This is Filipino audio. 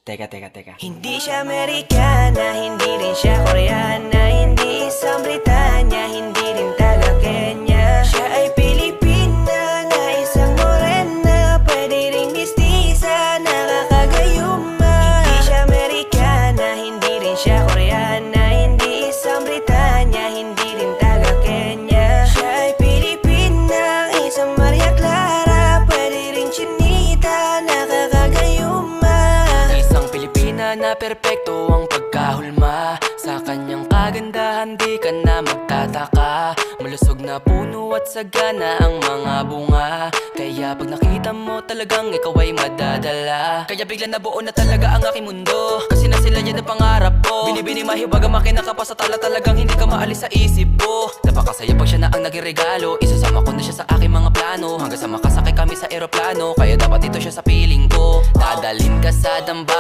Teka. Hindi siya Amerikana, hindi rin siya Koreana, hindi isang Britanya, hindi rin taga Kenya. Siya ay Pilipina na isang morena, pwede ring mistisa, nakakagayuma. Hindi siya Amerikana, hindi rin siya Koreana, hindi isang Britanya, hindi rin taga Kenya. Siya ay Pilipina, isang Maria Clara, pwede ring chinita, nakakagayuma. Na perpekto ang pagkahulma. Sa kanyang kagandahan di ka na magtataka. Malusog na puno at sagana ang mga bunga. Kaya pag nakita mo talagang ikaw ay madadala. Kaya bigla nabuo na talaga ang aking mundo. Kasi na sila yan ang pangarap ko. Binibini mahiwaga makinaka pa sa tala, talagang hindi ka maalis sa isip ko. Napakasaya pag siya na ang naging regalo. Isasama ko na siya sa aking mga plano. Hanggang sa makasakay kami sa eroplano. Kaya dapat ito siya sa piling ko. Dadalhin ka sa dambana.